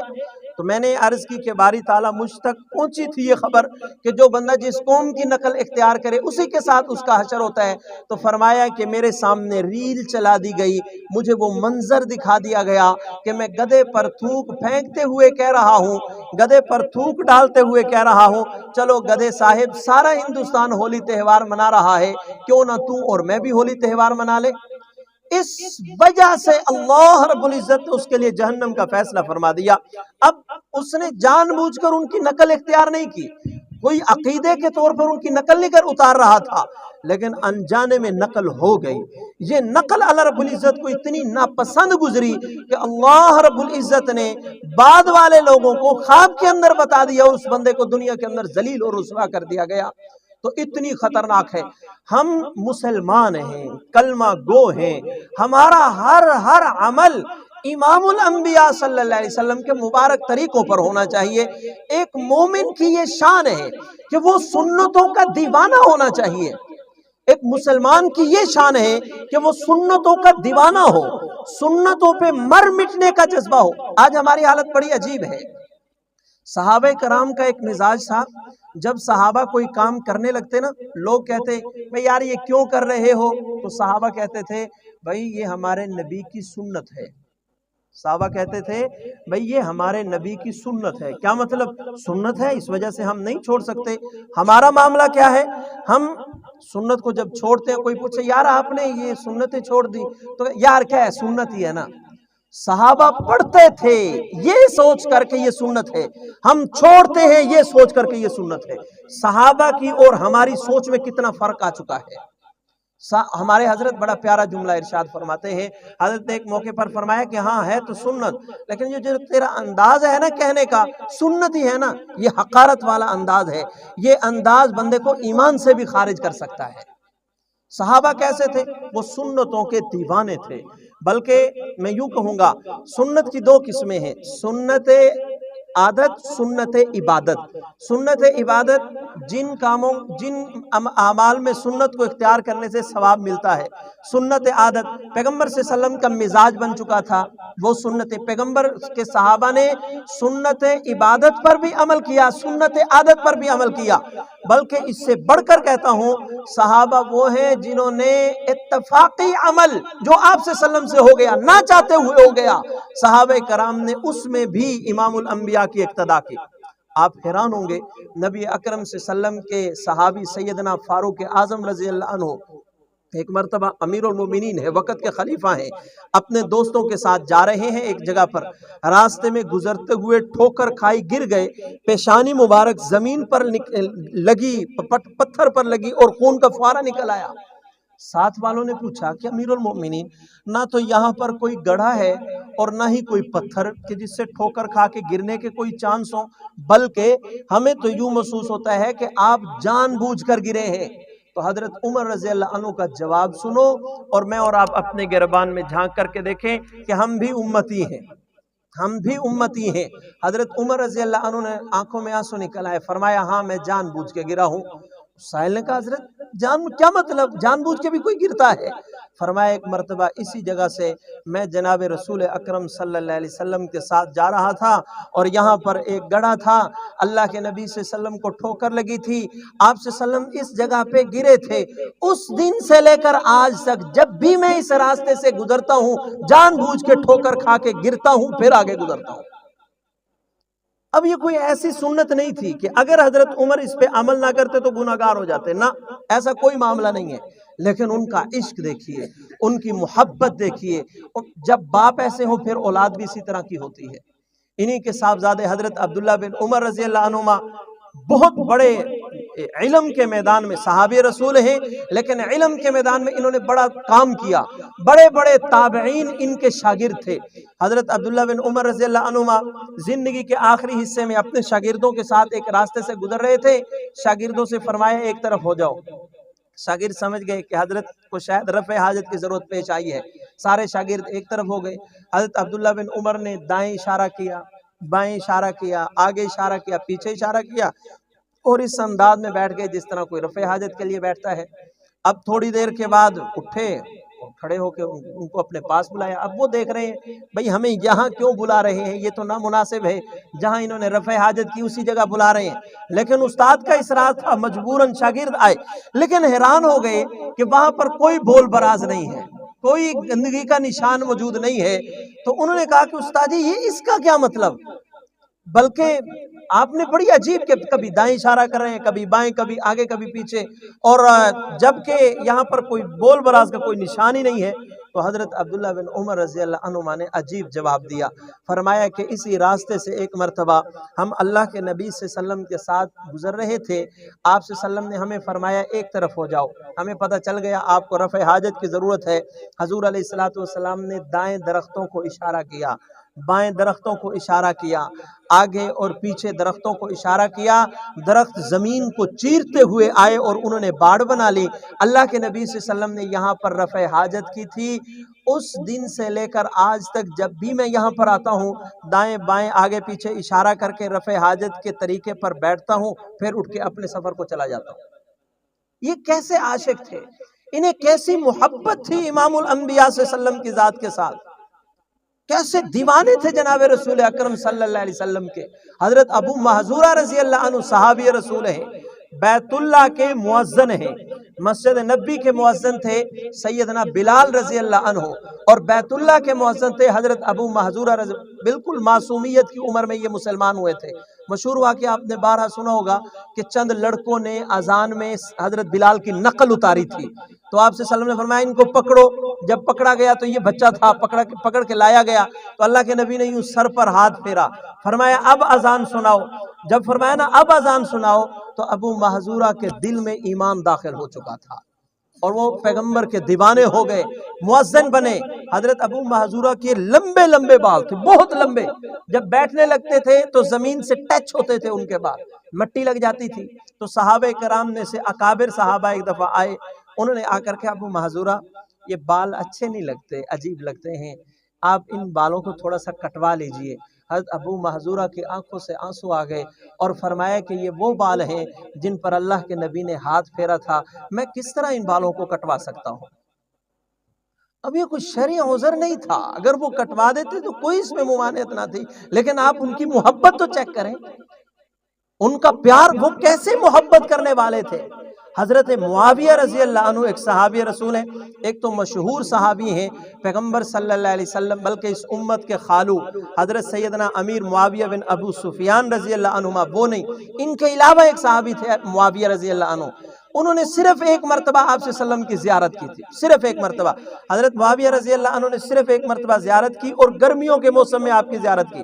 تو میں نے عرض کی کہ باری تعالیٰ مجھ تک پہنچی تھی یہ خبر کہ جو بندہ جس قوم کی نقل اختیار کرے اسی کے ساتھ اس کا حشر ہوتا ہے۔ تو فرمایا کہ میرے سامنے ریل چلا دی گئی، مجھے وہ منظر دکھا دیا گیا کہ میں گدھے پر تھوک پھینکتے ہوئے کہہ رہا ہوں، گدھے پر تھوک ڈالتے ہوئے کہہ رہا ہوں چلو گدھے صاحب سارا ہندوستان ہولی تہوار منا رہا ہے، کیوں نہ تو اور میں بھی ہولی تہوار منا لے؟ اس وجہ سے اللہ رب العزت نے اس کے لیے جہنم کا فیصلہ فرما دیا۔ اب اس نے جان بوجھ کر ان کی نقل اختیار نہیں کی، کوئی عقیدے کے طور پر ان کی نقل نہیں کر اتار رہا تھا، لیکن انجانے میں نقل ہو گئی۔ یہ نقل اللہ رب العزت کو اتنی ناپسند گزری کہ اللہ رب العزت نے بعد والے لوگوں کو خواب کے اندر بتا دیا، اس بندے کو دنیا کے اندر ذلیل اور رسوا کر دیا گیا۔ تو اتنی خطرناک ہے۔ ہم مسلمان ہیں، کلمہ گو ہیں، ہمارا ہر عمل امام الانبیاء صلی اللہ علیہ وسلم کے مبارک طریقوں پر ہونا چاہیے۔ ایک مومن کی یہ شان ہے کہ وہ سنتوں کا دیوانہ ہونا چاہیے۔ ایک مسلمان کی یہ شان ہے کہ وہ سنتوں کا دیوانہ ہو، سنتوں پہ مر مٹنے کا جذبہ ہو۔ آج ہماری حالت بڑی عجیب ہے۔ صحابہ کرام کا ایک مزاج تھا، جب صحابہ کوئی کام کرنے لگتے نا، لوگ کہتے بھئی یار یہ کیوں کر رہے ہو؟ تو صحابہ کہتے تھے بھئی یہ ہمارے نبی کی سنت ہے۔ صحابہ کہتے تھے بھئی یہ ہمارے نبی کی سنت ہے۔ کیا مطلب؟ سنت ہے اس وجہ سے ہم نہیں چھوڑ سکتے۔ ہمارا معاملہ کیا ہے؟ ہم سنت کو جب چھوڑتے ہیں، کوئی پوچھے یار آپ نے یہ سنتیں چھوڑ دی، تو یار کیا ہے سنت ہی ہے نا۔ صحابہ پڑھتے تھے یہ سوچ کر کے یہ سنت ہے، ہم چھوڑتے ہیں یہ سوچ کر کے یہ سنت ہے۔ صحابہ کی اور ہماری سوچ میں کتنا فرق آ چکا ہے۔ ہمارے حضرت بڑا پیارا جملہ ارشاد فرماتے ہیں، حضرت نے ایک موقع پر فرمایا کہ ہاں ہے تو سنت، لیکن یہ جو تیرا انداز ہے نا کہنے کا، سنت ہی ہے نا، یہ حقارت والا انداز ہے، یہ انداز بندے کو ایمان سے بھی خارج کر سکتا ہے۔ صحابہ کیسے تھے؟ وہ سنتوں کے دیوانے تھے۔ بلکہ میں یوں کہوں گا سنت کی دو قسمیں ہیں، سنت عادت، سنت عبادت۔ سنت عبادت جن کاموں، جن اعمال میں سنت کو اختیار کرنے سے ثواب ملتا ہے۔ سنت عادت پیغمبر صلی اللہ علیہ وسلم کا مزاج بن چکا تھا، وہ سنت پیغمبر کے صحابہ نے سنت عبادت پر بھی عمل کیا، سنت عادت پر بھی عمل کیا۔ بلکہ اس سے بڑھ کر کہتا ہوں صحابہ وہ ہیں جنہوں نے اتفاقی عمل جو آپ سے سلم سے ہو گیا، نہ چاہتے ہوئے ہو گیا، صحابہ کرام نے اس میں بھی امام الانبیاء کی اقتدا کی۔ آپ حیران ہوں گے، نبی اکرم صلی اللہ علیہ وسلم کے صحابی سیدنا فاروق اعظم رضی اللہ عنہ ایک مرتبہ امیر المومنین ہے، وقت کے خلیفہ ہیں، اپنے دوستوں کے ساتھ جا رہے ہیں ایک جگہ پر، راستے میں گزرتے ہوئے ٹھوکر کھائی، گر گئے، پیشانی مبارک زمین پر لگی، پتھر پر لگی اور خون کا فوارہ نکل آیا۔ ساتھ والوں نے پوچھا کہ امیر المومنین نہ تو یہاں پر کوئی گڑھا ہے اور نہ ہی کوئی پتھر کہ جس سے ٹھوکر کھا کے گرنے کے کوئی چانس ہو، بلکہ ہمیں تو یوں محسوس ہوتا ہے کہ آپ جان بوجھ کر گرے ہیں۔ تو حضرت عمر رضی اللہ عنہ کا جواب سنو اور میں اور آپ اپنے گربان میں جھانک کر کے دیکھیں کہ ہم بھی امتی ہیں، ہم بھی امتی ہیں۔ حضرت عمر رضی اللہ عنہ نے آنکھوں میں آنسو نکل آئے، فرمایا ہاں میں جان بوجھ کے گرا ہوں۔ سائل نے کہا حضرت کیا مطلب جان بوجھ کے بھی کوئی گرتا ہے؟ فرمایا ایک مرتبہ اسی جگہ سے میں جناب رسول اکرم صلی اللہ علیہ وسلم کے ساتھ جا رہا تھا اور یہاں پر ایک گڑھا تھا، اللہ کے نبی صلی اللہ علیہ وسلم کو ٹھوکر لگی تھی، آپ صلی اللہ علیہ وسلم اس جگہ پہ گرے تھے۔ اس دن سے لے کر آج تک جب بھی میں اس راستے سے گزرتا ہوں جان بوجھ کے ٹھوکر کھا کے گرتا ہوں، پھر آگے گزرتا ہوں۔ اب یہ کوئی ایسی سنت نہیں تھی کہ اگر حضرت عمر اس پہ عمل نہ کرتے تو گناہگار ہو جاتے، نہ، ایسا کوئی معاملہ نہیں ہے۔ لیکن ان کا عشق دیکھیے، ان کی محبت دیکھیے، جب باپ ایسے ہو پھر اولاد بھی اسی طرح کی ہوتی ہے۔ انہی کے صاحبزادے حضرت عبداللہ بن عمر رضی اللہ عنہما بہت بڑے علم کے میدان میں صحابی رسول ہیں، لیکن علم کے میدان میں انہوں نے بڑا کام کیا، بڑے بڑے تابعین ان کے شاگرد تھے۔ حضرت عبداللہ بن عمر رضی اللہ عنہما زندگی کے آخری حصے میں اپنے شاگردوں کے ساتھ ایک راستے سے گزر رہے تھے، شاگردوں سے فرمایا ایک طرف ہو جاؤ۔ شاگرد سمجھ گئے کہ حضرت کو شاید رفع حاجت کی ضرورت پیش آئی ہے، سارے شاگرد ایک طرف ہو گئے۔ حضرت عبداللہ بن عمر نے دائیں اشارہ کیا، بائیں اشارہ کیا، آگے اشارہ کیا، پیچھے اشارہ کیا، اور اس انداز میں بیٹھ گئے جس طرح کوئی رفع حاجت کے لیے بیٹھتا ہے۔ اب تھوڑی دیر کے بعد اٹھے اور کھڑے ہو کے ان کو اپنے پاس بلایا. اب وہ دیکھ رہے ہیں بھئی ہمیں یہاں کیوں بلا رہے ہیں, یہ تو نامناسب ہے, جہاں انہوں نے رفع حاجت کی اسی جگہ بلا رہے ہیں. لیکن استاد کا اصرار تھا, مجبوراً شاگرد آئے. لیکن حیران ہو گئے کہ وہاں پر کوئی بول براز نہیں ہے, کوئی گندگی کا نشان موجود نہیں ہے. تو انہوں نے کہا کہ استاد جی یہ اس کا کیا مطلب, بلکہ آپ نے بڑی عجیب کہ کبھی دائیں اشارہ کر رہے ہیں, کبھی بائیں, کبھی آگے کبھی پیچھے, اور جبکہ یہاں پر کوئی بول براز کا کوئی نشان ہی نہیں ہے. تو حضرت عبداللہ بن عمر رضی اللہ عنہما نے عجیب جواب دیا. فرمایا کہ اسی راستے سے ایک مرتبہ ہم اللہ کے نبی صلی اللہ علیہ وسلم کے ساتھ گزر رہے تھے. آپ صلی اللہ علیہ وسلم نے ہمیں فرمایا ایک طرف ہو جاؤ. ہمیں پتہ چل گیا آپ کو رفع حاجت کی ضرورت ہے. حضور علیہ الصلوۃ والسلام نے دائیں درختوں کو اشارہ کیا, بائیں درختوں کو اشارہ کیا, آگے اور پیچھے درختوں کو اشارہ کیا. درخت زمین کو چیرتے ہوئے آئے اور انہوں نے باڑ بنا لی. اللہ کے نبی صلی اللہ علیہ وسلم نے یہاں پر رفع حاجت کی تھی. اس دن سے لے کر آج تک جب بھی میں یہاں پر آتا ہوں, دائیں بائیں آگے پیچھے اشارہ کر کے رفع حاجت کے طریقے پر بیٹھتا ہوں, پھر اٹھ کے اپنے سفر کو چلا جاتا ہوں. یہ کیسے عاشق تھے, انہیں کیسی محبت تھی امام الانبیاء صلی اللہ علیہ وسلم کی ذات کے ساتھ, کیسے دیوانے تھے جناب رسول اکرم صلی اللہ علیہ وسلم کے. حضرت ابو محذورہ رضی اللہ عنہ صحابی رسول ہیں, بیت اللہ کے مؤذن ہیں, مسجد نبی کے مؤذن تھے سیدنا بلال رضی اللہ عنہ, اور بیت اللہ کے مؤذن تھے حضرت ابو محذورہ رضی. بالکل معصومیت کی عمر میں یہ مسلمان ہوئے تھے. مشہور واقعہ آپ نے بارہا سنا ہوگا کہ چند لڑکوں نے اذان میں حضرت بلال کی نقل اتاری تھی. تو آپ سے وسلم نے فرمایا ان کو پکڑو. جب پکڑا گیا تو یہ بچہ تھا, پکڑ کے لایا گیا تو اللہ کے نبی نے یوں سر پر ہاتھ پھیرا, فرمایا اب اذان سناؤ. جب فرمایا نا اب اذان سناؤ, تو ابو محذورہ کے دل میں ایمان داخل ہو چکا تھا اور وہ پیغمبر کے دیوانے ہو گئے, مؤذن بنے. حضرت ابو محذورہ کے لمبے لمبے بال تھے, بہت لمبے. جب بیٹھنے لگتے تھے تو زمین سے ٹچ ہوتے تھے ان کے بال, مٹی لگ جاتی تھی. تو صحابہ کرام میں سے اکابر صحابہ ایک دفعہ آئے, انہوں نے آ کر کے ابو محذورہ یہ بال اچھے نہیں لگتے, عجیب لگتے ہیں, آپ ان بالوں کو تھوڑا سا کٹوا لیجئے. حضرت ابو محذورہ کی آنکھوں سے آنسو آ گئے اور فرمایا کہ یہ وہ بال ہیں جن پر اللہ کے نبی نے ہاتھ پھیرا تھا, میں کس طرح ان بالوں کو کٹوا سکتا ہوں. اب یہ کوئی شرعی عذر نہیں تھا, اگر وہ کٹوا دیتے تو کوئی اس میں ممانعت نہ تھی. لیکن آپ ان کی محبت تو چیک کریں, ان کا پیار, وہ کیسے محبت کرنے والے تھے. حضرت معاویہ رضی اللہ عنہ ایک صحابی رسول ہیں, ایک تو مشہور صحابی ہیں پیغمبر صلی اللہ علیہ وسلم, بلکہ اس امت کے خالو حضرت سیدنا امیر معاویہ بن ابو سفیان رضی اللہ عنہما وہ نہیں, ان کے علاوہ ایک صحابی تھے معاویہ رضی اللہ عنہ. انہوں نے صرف ایک مرتبہ آپ صلی اللہ علیہ وسلم کی زیارت کی تھی, صرف ایک مرتبہ. حضرت معاویہ رضی اللہ عنہ نے صرف ایک مرتبہ زیارت کی اور گرمیوں کے موسم میں آپ کی زیارت کی.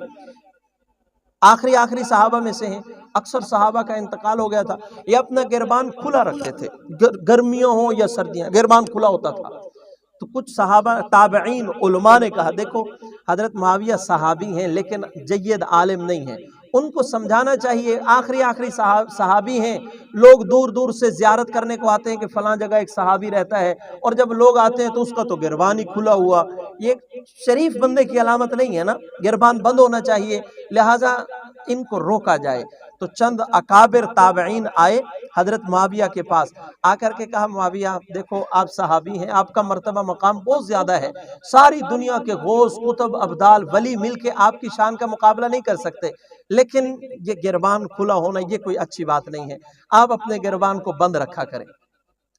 آخری صحابہ میں سے ہیں, اکثر صحابہ کا انتقال ہو گیا تھا, یہ اپنا گربان کھلا رکھتے تھے, گرمیوں ہوں یا سردیاں, گربان کھلا ہوتا تھا. تو کچھ صحابہ تابعین علماء نے کہا دیکھو حضرت معاویہ صحابی ہیں لیکن جید عالم نہیں ہیں, ان کو سمجھانا چاہیے, آخری صحابی ہیں, لوگ دور دور سے زیارت کرنے کو آتے ہیں کہ فلاں جگہ ایک صحابی رہتا ہے, اور جب لوگ آتے ہیں تو اس کا تو گربان ہی کھلا ہوا, یہ شریف بندے کی علامت نہیں ہے نا, گربان بند ہونا چاہیے, لہٰذا ان کو روکا جائے. تو چند اکابر تابعین آئے حضرت معاویہ کے پاس, آ کر کے کہا معاویہ دیکھو آپ صحابی ہیں, آپ کا مرتبہ مقام بہت زیادہ ہے, ساری دنیا کے غوث قطب ابدال ولی مل کے آپ کی شان کا مقابلہ نہیں کر سکتے, لیکن یہ گربان کھلا ہونا یہ کوئی اچھی بات نہیں ہے, آپ اپنے گربان کو بند رکھا کریں.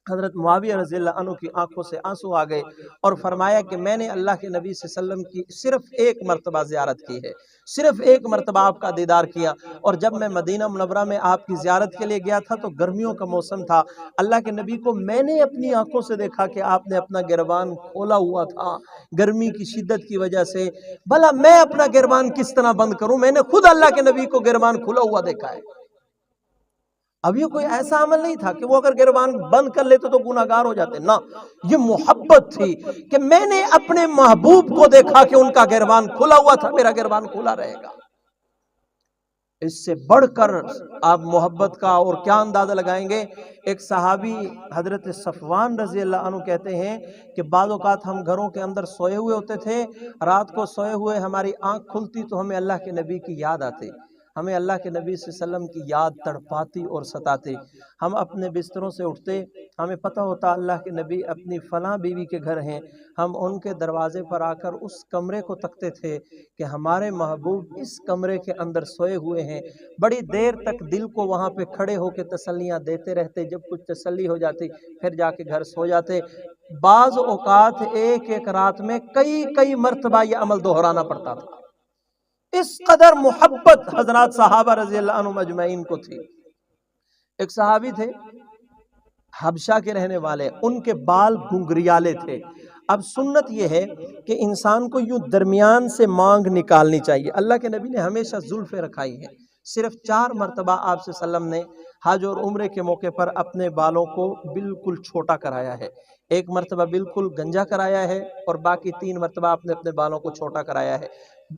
حضرت معاویہ رضی اللہ عنہ کی آنکھوں سے آنسو آ گئے اور فرمایا کہ میں نے اللہ کے نبی صلی اللہ علیہ وسلم کی صرف ایک مرتبہ زیارت کی ہے, صرف ایک مرتبہ آپ کا دیدار کیا, اور جب میں مدینہ منورہ میں آپ کی زیارت کے لیے گیا تھا تو گرمیوں کا موسم تھا, اللہ کے نبی کو میں نے اپنی آنکھوں سے دیکھا کہ آپ نے اپنا گربان کھولا ہوا تھا گرمی کی شدت کی وجہ سے, بھلا میں اپنا گربان کس طرح بند کروں, میں نے خود اللہ کے نبی کو گربان کھلا ہوا دیکھا ہے. اب یہ کوئی ایسا عمل نہیں تھا کہ وہ اگر گربان بند کر لیتے تو گناہگار ہو جاتے, نہ, یہ محبت تھی کہ میں نے اپنے محبوب کو دیکھا کہ ان کا گربان کھلا ہوا تھا, میرا گربان کھلا رہے گا. اس سے بڑھ کر آپ محبت کا اور کیا اندازہ لگائیں گے. ایک صحابی حضرت صفوان رضی اللہ عنہ کہتے ہیں کہ بعض اوقات ہم گھروں کے اندر سوئے ہوئے ہوتے تھے, رات کو سوئے ہوئے ہماری آنکھ کھلتی تو ہمیں اللہ کے نبی کی یاد آتی, ہمیں اللہ کے نبی صلی اللہ علیہ وسلم کی یاد تڑپاتی اور ستاتی. ہم اپنے بستروں سے اٹھتے ہمیں پتہ ہوتا اللہ کے نبی اپنی فلاں بیوی کے گھر ہیں، ہم ان کے دروازے پر آ کر اس کمرے کو تکتے تھے کہ ہمارے محبوب اس کمرے کے اندر سوئے ہوئے ہیں، بڑی دیر تک دل کو وہاں پہ کھڑے ہو کے تسلیاں دیتے رہتے، جب کچھ تسلی ہو جاتی پھر جا کے گھر سو جاتے۔ بعض اوقات ایک ایک رات میں کئی مرتبہ یہ عمل دہرانا پڑتا تھا، اس قدر محبت حضرات صحابہ رضی اللہ عنہم اجمعین کو تھی۔ ایک صحابی تھے حبشہ کے رہنے والے، ان کے بال گنگریالے تھے۔ اب سنت یہ ہے کہ انسان کو یوں درمیان سے مانگ نکالنی چاہیے، اللہ کے نبی نے ہمیشہ زلفیں رکھائی ہیں، صرف 4 مرتبہ آپ صلی اللہ علیہ وسلم نے حج اور عمرے کے موقع پر اپنے بالوں کو بالکل چھوٹا کرایا ہے، 1 مرتبہ بالکل گنجا کرایا ہے اور باقی 3 مرتبہ آپ نے اپنے بالوں کو چھوٹا کرایا ہے۔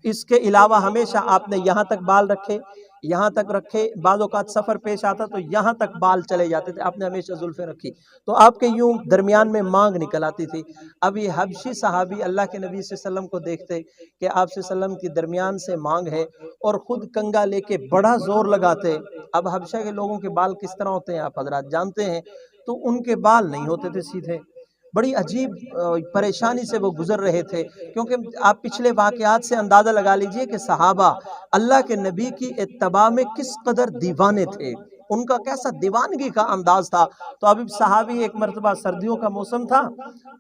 اس کے علاوہ ہمیشہ آپ نے یہاں تک بال رکھے، یہاں تک رکھے، بعض اوقات سفر پیش آتا تو یہاں تک بال چلے جاتے تھے، آپ نے ہمیشہ زلفیں رکھی تو آپ کے یوں درمیان میں مانگ نکل آتی تھی۔ اب یہ حبشی صحابی اللہ کے نبی صلی اللہ علیہ وسلم کو دیکھتے کہ آپ صلی اللہ علیہ وسلم کی درمیان سے مانگ ہے اور خود کنگا لے کے بڑا زور لگاتے۔ اب حبشہ کے لوگوں کے بال کس طرح ہوتے ہیں آپ حضرات جانتے ہیں، تو ان کے بال نہیں ہوتے تھے سیدھے، بڑی عجیب پریشانی سے وہ گزر رہے تھے، کیونکہ آپ پچھلے واقعات سے اندازہ لگا لیجئے کہ صحابہ اللہ کے نبی کی اتباع میں کس قدر دیوانے تھے، ان کا کیسا دیوانگی کا انداز تھا۔ تو ابھی صحابی ایک مرتبہ سردیوں کا موسم تھا،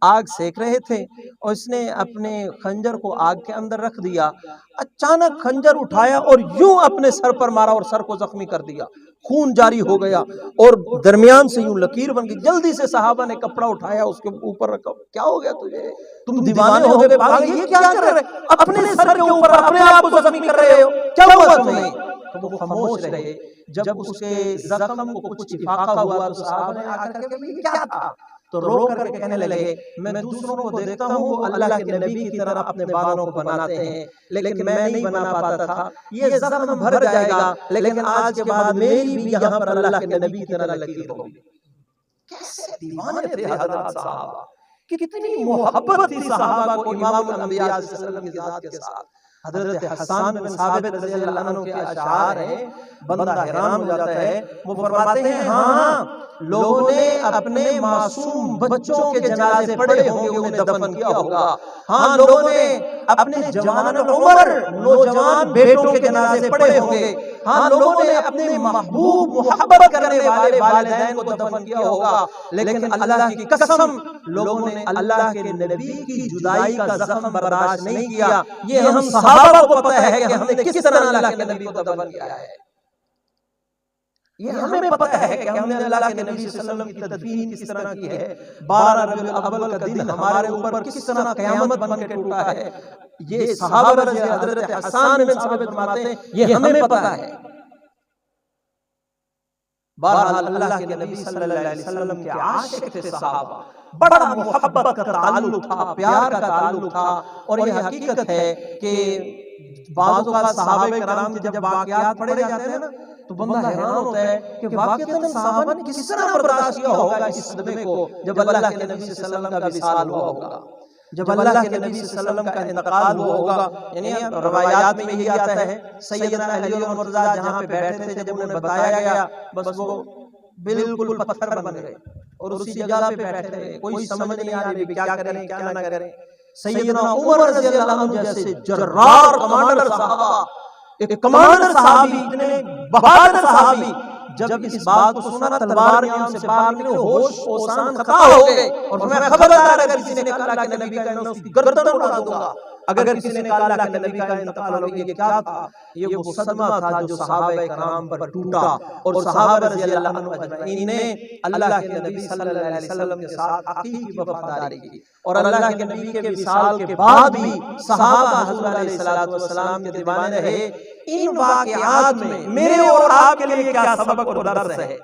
آگ سیک رہے تھے اور اس نے اپنے خنجر کو آگ کے اندر رکھ دیا، اچانک خنجر اٹھایا اور یوں اپنے سر پر مارا اور سر کو زخمی کر دیا، خون جاری ہو گیا اور درمیان سے یوں لکیر بن گئی۔ جلدی سے صحابہ نے کپڑا اٹھایا، اس کے اوپر رکھا، کیا ہو گیا تجھے، تم دیوانے ہو گئے، پاگل یہ کیا کر رہے، اپنے سر کے اوپر اپنے آپ کو زخمی کر رہے ہو، کیا ہوا تمہیں؟ تو وہ خاموش رہے۔ جب اس کے زخم کو کچھ افاقہ ہوا تو صحابہ نے آ کر کے یہ کیا تھا، تو رو کر کے کہنے لگے میں دوسروں کو دیکھتا ہوں وہ اللہ کے نبی کی طرح اپنے بالوں کو بناتے ہیں، لیکن میں نہیں بنا پاتا تھا، یہ زخم بھر جائے گا لیکن آج کے بعد میری بھی یہاں پر اللہ کے نبی کی طرح لکیر ہوگی۔ کیسے دیوانے تھے حضرات صحابہ، کتنی محبت تھی صحابہ کو امام الانبیاء صلی اللہ علیہ وسلم کی ذات کے ساتھ۔ حضرت حسان بن ثابت رضی اللہ عنہ کے اشعار ہیں، بندہ حیران ہو جاتا ہے، وہ فرماتے ہیں ہاں لوگوں نے اپنے معصوم بچوں کے جنازے پڑھے ہوں گے، انہیں دفن کیا ہوگا، ہاں لوگوں نے اپنے جوان العمر نوجوان بیٹوں کے جنازے پڑھے ہوں گے، ہاں لوگوں نے اپنے محبوب محبت کرنے والے والدین کو دفن کیا ہوگا، لیکن اللہ کی قسم لوگوں نے اللہ کے نبی کی جدائی کا زخم برداشت نہیں کیا۔ یہ ہم صحابہ کو پتہ ہے کہ ہم نے کس طرح اللہ کے نبی کو دفن کیا ہے، یہ ہمیں پتہ ہے کہ ہم نے اللہ کے نبی صلی اللہ علیہ وسلم کی تدفین کس طرح کی ہے، 12 ربیع الاول کا دن ہمارے اوپر کس طرح قیامت بن کے ٹوٹا ہے، یہ صحابہ رضی اللہ عنہ حضرت حسان بن ثابت فرماتے ہیں یہ ہمیں پتہ ہے۔ بہرحال اللہ کے نبی صلی اللہ علیہ وسلم کے عاشق تھے صحابہ، بڑا محبت کا تعلق تھا، پیار کا تعلق تھا، اور یہ حقیقت ہے کہ بعض اوقات صحابہ کرام کے جب واقعات پڑھے جاتے ہیں نا تو بندہ حیران ہوتا ہے کہ واقعتاً صحابہ نے کس طرح برداشت کیا ہوگا اس صدمے کو جب اللہ کے نبی صلی اللہ علیہ وسلم کا وصال ہوا ہوگا، جب اللہ کے نبی صلی اللہ علیہ وسلم کا انتقال ہوا ہوگا۔ یعنی روایات میں یہی آتا ہے سیدنا علی اور مرتضیٰ جہاں پہ بیٹھے تھے جب انہیں بتایا گیا بس وہ بالکل پتھر بن گئے اور اسی جگہ پہ بیٹھے تھے، کوئی سمجھ نہیں آ رہی کیا کریں کیا نہ کریں۔ سیدنا عمر رضی اللہ عنہ جیسے جرار کمانڈر صحابہ، ایک کمانڈر صحابی، اتنے بہادر صحابی، جب اس بات کو سنا تلوار نیام سے باہر نکلے، ہوش اوسان خطا ہو گئے اور فرمایا خبردار اگر کسی نے کہا اللہ کے نبی کا میں اس کی گردن اڑا دوں گا، اگر کسی نے کہا اللہ کے نبی کا انتقال ہو گیا۔ یہ کیا تھا؟ یہ وہ صدمہ تھا جو صحابہ کرام پر ٹوٹا اور صحابہ رضی اللہ عنہ اجمعین نے اللہ کے نبی صلی اللہ علیہ وسلم کے ساتھ حقیقی وفاداری کی، اور اللہ کے نبی کے وصال کے بعد بھی صحابہ حضور علیہ السلام کے دیوانے رہے۔ ان واقعات میں میرے اور آپ کے لیے کیا سبق اور درس ہے،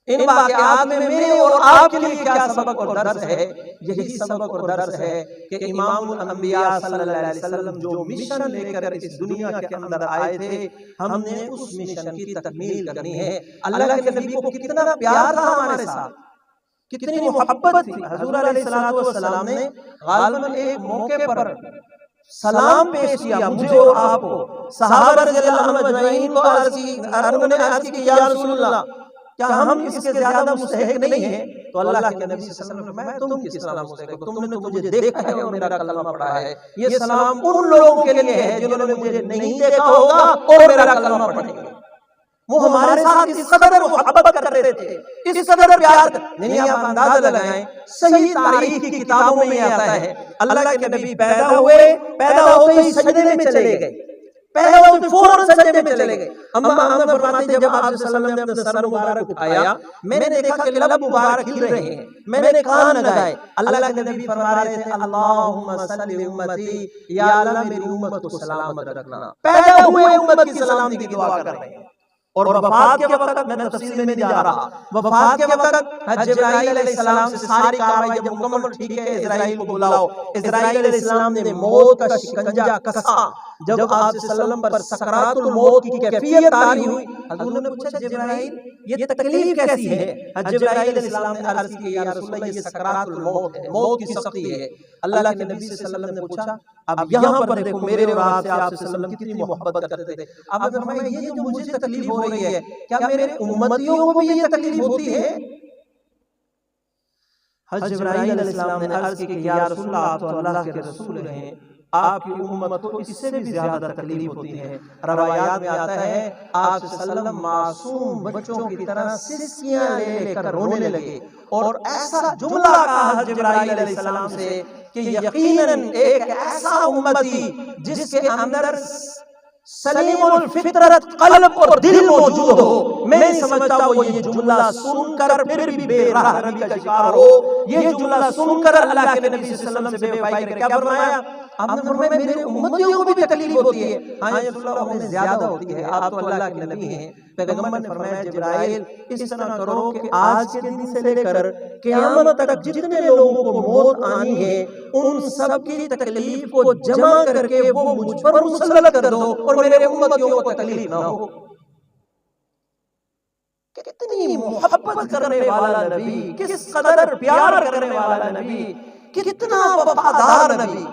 ان واقعات میں میرے اور آپ کے لیے کیا سبق اور درس ہے؟ یہی سبق اور درس ہے کہ امام الانبیاء صلی اللہ علیہ وسلم جو مشن لے کر اس دنیا کے اندر آئے تھے، ہم نے اس مشن کی تکمیل کرنی ہے۔ اللہ کے نبی کو کتنا پیار تھا ہمارے ساتھ، کتنی محبت تھی۔ حضور علیہ السلام نے غالباً ایک موقع پر سلام پیش کیا مجھے اور آپ کو، صحابہ رضی اللہ عنہ اجمعین کو عرض کی یا رسول اللہ کیا ہم اس کے زیادہ مستحق نہیں ہیں؟ تو اللہ کے نبی صلی اللہ علیہ وسلم نے فرمایا تم کس طرح مستحق ہو؟ تم نے تو مجھے دیکھا ہے اور میرا کلمہ پڑھا ہے، یہ سلام ان لوگوں کے لیے ہے جنہوں نے مجھے نہیں دیکھا ہوگا اور میرا کلمہ پڑھیں گے۔ وہ ہمارے ساتھ اس قدر محبت کرتے تھے، اس قدر پیار کرتے، یعنی آپ اندازہ لگائیں، صحیح تاریخ کی کتابوں میں یہ آتا ہے اللہ کے نبی پیدا ہوئے، پیدا ہوتے ہی سجدے میں چلے گئے، پیدا ہوتے فوراً سجدے میں چلے گئے۔ اما آمنہ فرماتی ہیں جب آپ صلی اللہ علیہ وسلم نے اپنا سر مبارک اٹھایا، میں نے دیکھا کہ لب مبارک ہل رہے ہیں، میں نے کان لگائے، اللہ کے نبی فرما رہے تھے اللہم صلی امتی، یا اللہ میری امت کو سلامت رکھنا، پیدا ہوئے امت کی سلامتی کی دعا کر رہے ہیں۔ اور وفات کے وقت میں تفصیل میں نہیں جا رہا، وفات کے وقت جبرائیل علیہ السلام سے ساری کاروائی جب مکمل، ٹھیک ہے اسرائیل کو بلاؤ، اسرائیل علیہ السلام نے موت کا شکنجہ کسا، جب آپ صلی اللہ علیہ وسلم پر سکرات الموت کی کیفیت طاری ہوئی، حضور نے پوچھا جبرائیل یہ تکلیف کیسی ہے؟ جبرائیل علیہ السلام نے عرض کی یا رسول اللہ یہ سکرات الموت ہے، موت کی سختی ہے۔ اللہ کے نبی صلی اللہ علیہ وسلم نے پوچھا اب یہاں پر دیکھو میرے اور آپ سے آپ صلی اللہ علیہ وسلم کتنی محبت کرتے تھے، آپ نے فرمایا یہ جو مجھے تکلیف ہو رہی ہے کیا میرے امتیوں کو بھی یہ تکلیف ہوتی ہے؟ حضرت جبرائیل علیہ السلام نے عرض کی کہ یا رسول اللہ آپ تو اللہ کے رسول ہیں، آپ کی امت کو اس سے بھی زیادہ تکلیف ہوتی ہے۔ روایات میں آتا ہے آپ صلی اللہ علیہ وسلم معصوم بچوں کی طرح سسکیاں لے لے کر رونے لگے، اور ایسا جملہ کہا حضرت جبرائیل علیہ السلام سے کہ یقیناً ایک ایسا امتی جس کے اندر سلیم الفطرت قلب اور دل موجود ہو، میں نہیں سمجھتا وہ یہ جملہ سن کر پھر بھی بے راہ روی کا شکار ہو، یہ جملہ سن کر اللہ کے نبی صلی اللہ علیہ وسلم سے بے وفائی کرے۔ کیا فرمایا؟ آپ نے فرمایا میرے امتیوں کو بھی تکلیف ہوتی ہے۔ ہاں یا رسول اللہ ہمیں زیادہ ہوتی ہے، آپ تو اللہ کے نبی ہیں۔ پیغمبر نے فرمایا جبرائیل اس طرح کرو کہ آج کے دن سے لے کر قیامت تک جتنے لوگوں کو موت آنی ہے ان سب کی تکلیف کو جمع کر کے وہ مجھ پر مسلط کر دو اور میرے امتیوں کو تکلیف نہ ہو۔ کتنی محبت کرنے والا نبی، کس قدر پیار کرنے والا نبی، کتنا وفادار نبی،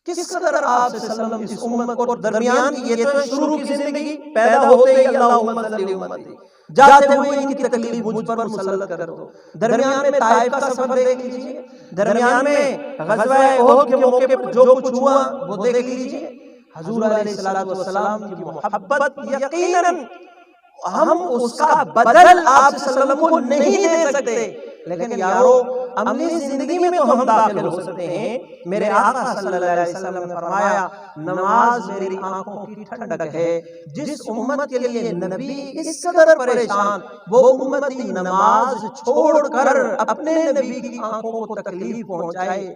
کس قدر آپ صلی اللہ علیہ وسلم اس امت کو، درمیان کی یہ تو شروع کی زندگی، پیدا ہوتے ہی اللہم صلی امتی، جاتے ہوئے ان کی تکلیف مجھ پر مسلط کر دو۔ درمیان میں طائف کا سفر دیکھ لیجئے، درمیان میں غزوہ احد کے موقع پر جو کچھ ہوا وہ دیکھ لیجئے۔ حضور علیہ السلام کی محبت یقیناً ہم اس کا بدل آپ صلی اللہ علیہ وسلم کو نہیں دے سکتے، لیکن یارو عملی زندگی میں تو ہم داخل ہو سکتے ہیں۔ میرے آقا صلی اللہ علیہ وسلم نے فرمایا نماز میری آنکھوں کی ٹھنڈک ہے، جس امت کے لیے نبی اس قدر پریشان، وہ امتی نماز چھوڑ کر اپنے نبی کی آنکھوں کو تکلیف پہنچائے۔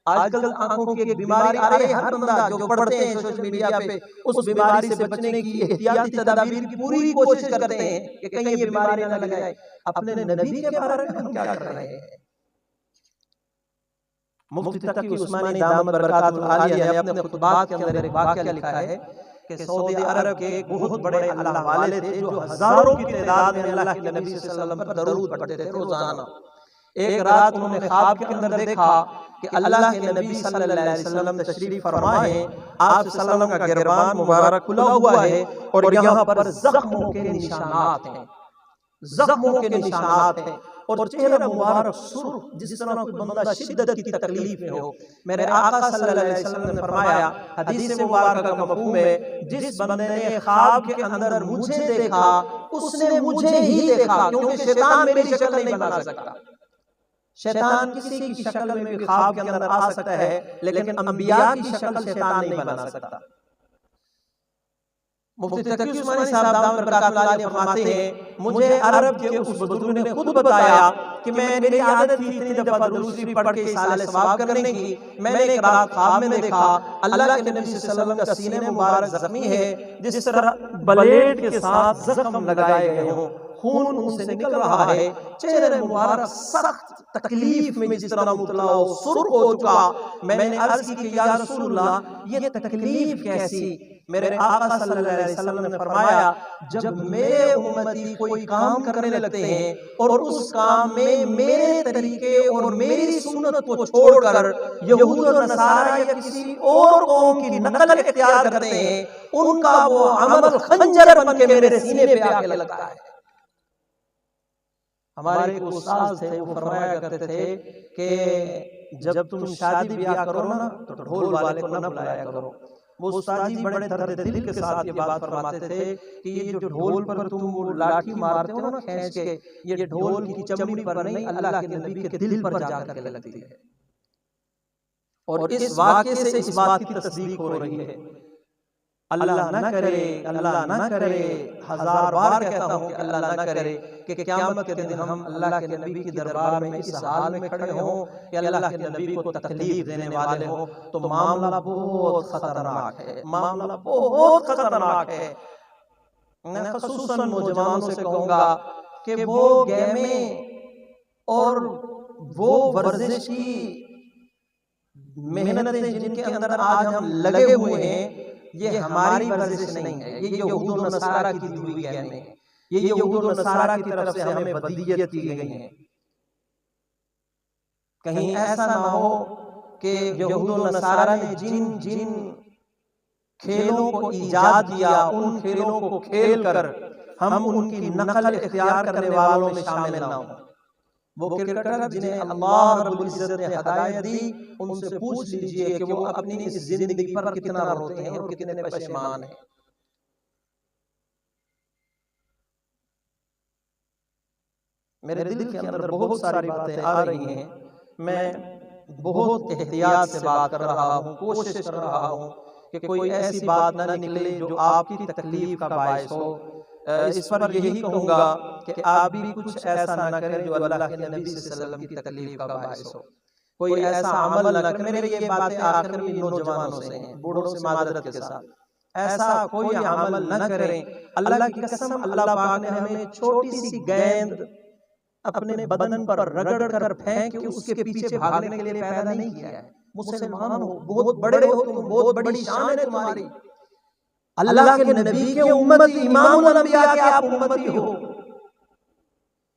آج کل آنکھوں کی ایک بیماری آ رہی ہے، ہر بندہ جو پڑھتے ہیں سوشل میڈیا پہ اس بیماری سے بچنے کی احتیاطی تدابیر کی پوری کوشش کرتے ہیں کہ کہیں یہ بیماری نہ لگ جائے۔ اپنے نبی کے بارے میں ہم کیا کر رہے ہیں؟ مفتی تقی عثمانی دامت برکات العالیہ نے اپنے خطبات کے اندر ایک واقعہ لکھا ہے کہ سعودی عرب کے ایک بہت بڑے اللہ والے تھے جو ہزاروں کی تعداد میں اللہ کے نبی صلی اللہ علیہ وسلم پر درود پڑھتے تھے روزانہ۔ ایک رات انہوں نے خواب کے اندر دیکھا کہ اللہ کے نبی صلی اللہ علیہ وسلم تشریف فرما ہے، آپ صلی اللہ علیہ وسلم کا گربان مبارک کھلا ہوا ہے اور یہاں پر زخموں کے نشانات ہیں، زخموں کے نشانات ہیں، اور چہرہ مبارک سرخ جس طرح کوئی بندہ شدت کی تکلیف میں ہو۔ میرے آقا صلی اللہ علیہ وسلم نے فرمایا، حدیث مبارکہ کا مفہوم ہے، جس بندے نے خواب کے اندر مجھے دیکھا اس نے مجھے ہی دیکھا، کیونکہ شیطان میری شکل نہیں بنا سکتا۔ شیطان کسی کی شکل میں بھی خواب کے اندر آ سکتا ہے، لیکن انبیاء کی شکل شیطان نہیں بنا سکتا۔ مفتی تقی عثمانی صاحب دامت برکات اللہ علیہ فرماتے ہیں مجھے عرب کے اس بزرگ نے خود بتایا کہ میری عادت تھی اتنی دفعہ درود شریف پڑھ کے اصالہ ثواب کرنے کی، میں نے ایک رات خواب میں دیکھا اللہ کے نبی صلی اللہ علیہ وسلم کا سینے مبارک زخمی ہے جس طرح بلیڈ کے ساتھ زخم لگائے گئے ہوں، خون ان سے نکل رہا ہے، چہرے مبارک سخت تکلیف میں جس طرح مبتلا ہو، سرخ ہو چکا۔ میں نے عرض کی کہ یا رسول اللہ یہ تکلیف کیسی؟ میرے آقا صلی اللہ علیہ وسلم نے فرمایا جب میرے امتی کوئی کام کرنے لگتے ہیں اور اس کام میں میرے طریقے اور میری سنت کو چھوڑ کر یہود و نصارہ یا کسی اور قوم کی نقل اختیار کرتے ہیں، ان کا وہ عمل خنجر بن کے میرے سینے پہ آ کے لگتا ہے۔ ہمارے ایک استاد تھے، وہ فرمایا کرتے تھے کہ جب تم شادی بیاہ کرو نا تو ڈھول والے کو نہ بلایا کرو۔ وہ استاد جی بڑے درد دل کے ساتھ یہ بات فرماتے تھے کہ یہ جو ڈھول پر تم وہ لاٹھی مارتے ہو نا کھینچ کے، یہ ڈھول کی چمڑی پر نہیں، اللہ کے نبی کے دل پر جا کر کے لگتی ہے۔ اور اس واقعے سے اس بات کی تصدیق ہو رہی ہے۔ اللہ نہ کرے، اللہ نہ کرے، ہزار بار کہتا ہوں کہ اللہ نہ کرے کہ قیامت کے دن ہم اللہ کے نبی کی دربار میں اس حال میں کھڑے ہوں کہ اللہ کے نبی کو تکلیف دینے والے ہوں، تو معاملہ بہت خطرناک ہے، معاملہ بہت خطرناک ہے۔ میں خصوصاً نوجوانوں سے کہوں گا کہ وہ گیمیں اور وہ ورزش کی محنتیں جن کے اندر آج ہم لگے ہوئے ہیں، یہ ہماری ورزش نہیں ہے، یہ یہود و نصارہ کی دی ہوئی گیمیں ہیں، یہ یہود و نصارہ کی طرف سے ہمیں بدیت کی گئی ہیں۔ کہیں ایسا نہ ہو کہ یہود و نصارہ نے جن کھیلوں کو ایجاد کیا، ان کھیلوں کو کھیل کر ہم ان کی نقل اختیار کرنے والوں میں شامل نہ ہوں۔ وہ کرکٹر جنہیں اللہ رب العزت نے ہدایت دی، ان سے پوچھ لیجئے کہ وہ اپنی اس زندگی پر کتنا روتے ہیں اور کتنے پشیمان ہیں۔ میرے دل کے اندر بہت ساری باتیں آ رہی ہیں، میں بہت احتیاط سے بات کر رہا ہوں، کوشش کر رہا ہوں کہ کوئی ایسی بات نہ نکلے جو آپ کی تکلیف کا باعث ہو۔ اس پر یہی کہوں گا کہ آپ بھی کچھ ایسا نہ کریں جو اللہ کے نبی صلی اللہ علیہ وسلم کی تکلیف کا باعث ہو، کوئی ایسا عمل نہ کریں۔ میرے یہ باتیں آخر میں نوجوانوں سے ہیں، بوڑھوں سے معذرت کے ساتھ، ایسا کوئی عمل نہ کریں۔ اللہ کی قسم، اللہ پاک نے ہمیں چھوٹی سی گیند اپنے بدن پر رگڑ کر پھینک کے اس کے پیچھے بھاگنے کے لیے پیدا نہیں کیا ہے۔ مسلمان ہو، بہت بڑے ہو تم، بہت بڑی شان ہے تمہاری، اللہ کے نبی کے امتی، امام الانبیاء کے آپ امتی ہو،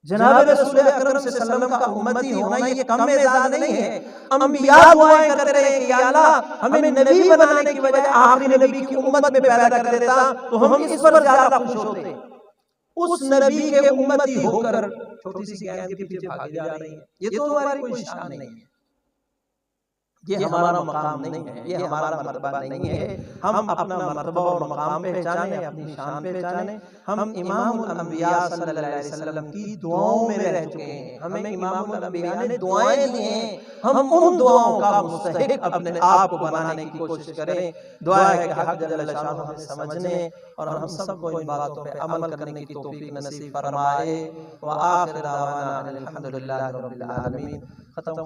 جناب رسول اکرم صلی اللہ علیہ وسلم کا امتی ہونا یہ کم اعزاز نہیں ہے۔ انبیاء دعائیں کرتے رہے کہ یا اللہ ہمیں نبی بنانے کی بجائے آخری نبی کی امت میں پیدا کر دیتا تو ہم اس پر زیادہ خوش ہوتے۔ اس نبی کے امتی ہو کر چھوٹی سی گیند کے پیچھے بھاگے جا رہی ہیں، یہ تو ہماری کوئی شان نہیں ہے، یہ ہمارا مقام نہیں ہے، یہ ہمارا مرتبہ نہیں ہے۔ ہم اپنا مرتبہ اور مقام پہچانے، اپنی شان پہچانے۔ ہم امام الانبیاء صلی اللہ علیہ وسلم کی دعاؤں میں رہ چکے ہیں، ہمیں امام الانبیاء نے دعائیں دی ہیں، ہم ان دعاؤں کا مستحق اپنے آپ کو بنانے کی کوشش کریں۔ دعا ہے کہ حق جل شانہ ہمیں سمجھنے اور ہم سب کو ان باتوں پہ عمل کرنے کی توفیق نصیب فرمائے۔ وآخر دعوانا الحمدللہ رب العالمین۔ ختم